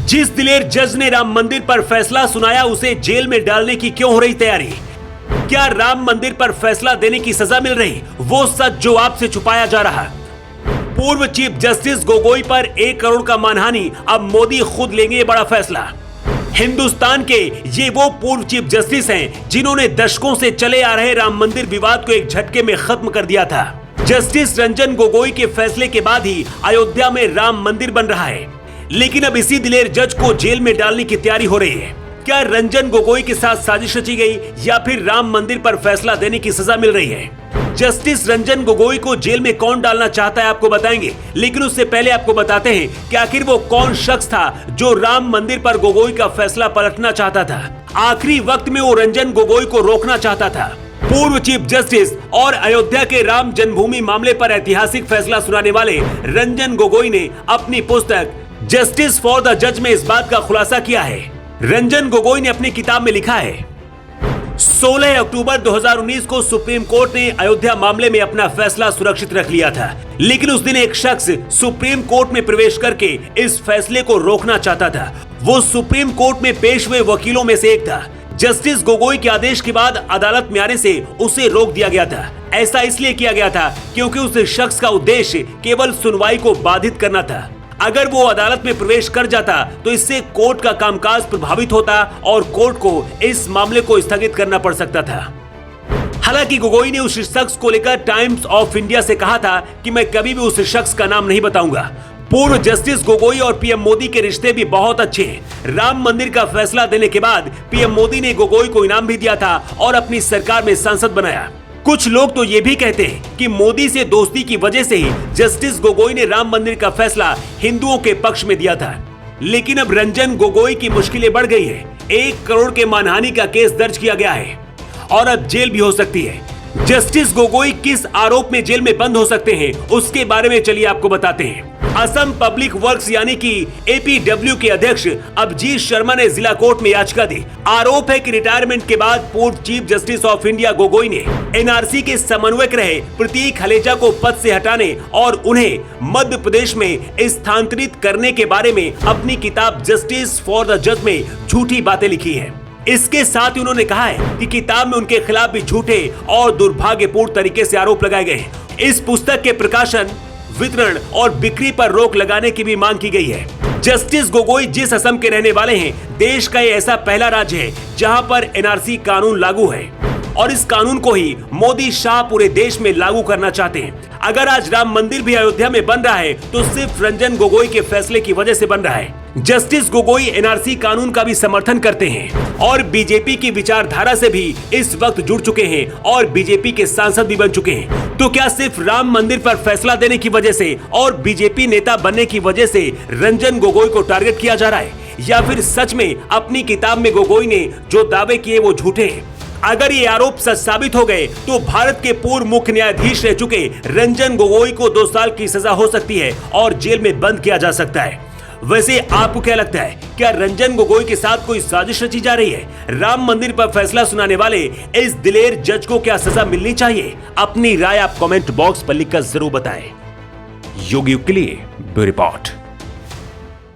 जिस दिलेर जज ने राम मंदिर पर फैसला सुनाया उसे जेल में डालने की क्यों हो रही तैयारी? क्या राम मंदिर पर फैसला देने की सजा मिल रही? वो सच जो आपसे छुपाया जा रहा। पूर्व चीफ जस्टिस गोगोई पर 1 करोड़ का मानहानि, अब मोदी खुद लेंगे बड़ा फैसला। हिंदुस्तान के ये वो पूर्व चीफ जस्टिस हैं जिन्होंने दशकों से चले आ रहे राम मंदिर विवाद को एक झटके में खत्म कर दिया था। जस्टिस रंजन गोगोई के फैसले के बाद ही अयोध्या में राम मंदिर बन रहा है, लेकिन अब इसी दिलेर जज को जेल में डालने की तैयारी हो रही है। क्या रंजन गोगोई के साथ साजिश रची गई या फिर राम मंदिर पर फैसला देने की सजा मिल रही है? जस्टिस रंजन गोगोई को जेल में कौन डालना चाहता है आपको बताएंगे, लेकिन उससे पहले आपको बताते हैं कि आखिर वो कौन शख्स था जो राम मंदिर पर गोगोई का फैसला पलटना चाहता था। आखिरी वक्त में वो रंजन गोगोई को रोकना चाहता था। पूर्व चीफ जस्टिस और अयोध्या के राम जन्मभूमि मामले पर ऐतिहासिक फैसला सुनाने वाले रंजन गोगोई ने अपनी पुस्तक जस्टिस फॉर द जज में इस बात का खुलासा किया है। रंजन गोगोई ने अपनी किताब में लिखा है, 16 अक्टूबर 2019 को सुप्रीम कोर्ट ने अयोध्या मामले में अपना फैसला सुरक्षित रख लिया था, लेकिन उस दिन एक शख्स सुप्रीम कोर्ट में प्रवेश करके इस फैसले को रोकना चाहता था। वो सुप्रीम कोर्ट में पेश हुए वकीलों में से एक था। जस्टिस गोगोई के आदेश के बाद अदालत में आने से उसे रोक दिया गया था। ऐसा इसलिए किया गया था क्योंकि उस शख्स का उद्देश्य केवल सुनवाई को बाधित करना था। अगर वो अदालत में प्रवेश कर जाता तो इससे कोर्ट का कामकाज प्रभावित होता और कोर्ट को इस मामले को स्थगित करना पड़ सकता था। हालांकि गोगोई ने उस शख्स को लेकर टाइम्स ऑफ इंडिया से कहा था कि मैं कभी भी उस शख्स का नाम नहीं बताऊंगा। पूर्व जस्टिस गोगोई और पीएम मोदी के रिश्ते भी बहुत अच्छे हैं। राम मंदिर का फैसला देने के बाद पीएम मोदी ने गोगोई को इनाम भी दिया था और अपनी सरकार में सांसद बनाया। कुछ लोग तो ये भी कहते हैं कि मोदी से दोस्ती की वजह से ही जस्टिस गोगोई ने राम मंदिर का फैसला हिंदुओं के पक्ष में दिया था। लेकिन अब रंजन गोगोई की मुश्किलें बढ़ गई है। 1 करोड़ के मानहानि का केस दर्ज किया गया है और अब जेल भी हो सकती है। जस्टिस गोगोई किस आरोप में जेल में बंद हो सकते हैं उसके बारे में चलिए आपको बताते हैं। असम पब्लिक वर्क्स यानी कि एपीडब्ल्यू के अध्यक्ष अभिजीत शर्मा ने जिला कोर्ट में याचिका दी। आरोप है कि रिटायरमेंट के बाद पूर्व chief justice of India Gogoi ने एनआरसी के समन्वयक रहे प्रतीक हलेजा को पद से हटाने और उन्हें मध्य प्रदेश में स्थानांतरित करने के बारे में अपनी किताब जस्टिस फॉर द जज में झूठी बातें लिखी है। इसके साथ ही उन्होंने कहा है कि किताब में उनके खिलाफ भी झूठे और दुर्भाग्यपूर्ण तरीके से आरोप लगाए गए हैं। इस पुस्तक के प्रकाशन, वितरण और बिक्री पर रोक लगाने की भी मांग की गई है। जस्टिस गोगोई जिस असम के रहने वाले हैं, देश का ये ऐसा पहला राज्य है जहां पर एनआरसी कानून लागू है और इस कानून को ही मोदी शाह पूरे देश में लागू करना चाहते हैं। अगर आज राम मंदिर भी अयोध्या में बन रहा है तो सिर्फ रंजन गोगोई के फैसले की वजह से बन रहा है। जस्टिस गोगोई एनआरसी कानून का भी समर्थन करते हैं और बीजेपी की विचारधारा से भी इस वक्त जुड़ चुके हैं और बीजेपी के सांसद भी बन चुके हैं। तो क्या सिर्फ राम मंदिर पर फैसला देने की वजह से और बीजेपी नेता बनने की वजह से रंजन गोगोई को टारगेट किया जा रहा है, या फिर सच में अपनी किताब में गोगोई ने जो दावे किए वो झूठे हैं? अगर ये आरोप सच साबित हो गए तो भारत के पूर्व मुख्य न्यायाधीश रह चुके रंजन गोगोई को 2 साल की सजा हो सकती है और जेल में बंद किया जा सकता है। वैसे आपको क्या लगता है, क्या रंजन गोगोई के साथ कोई साजिश रची जा रही है? राम मंदिर पर फैसला सुनाने वाले इस दिलेर जज को क्या सजा मिलनी चाहिए? अपनी राय आप कमेंट बॉक्स पर लिखकर जरूर बताएं। योगी के लिए ब्यूरो रिपोर्ट।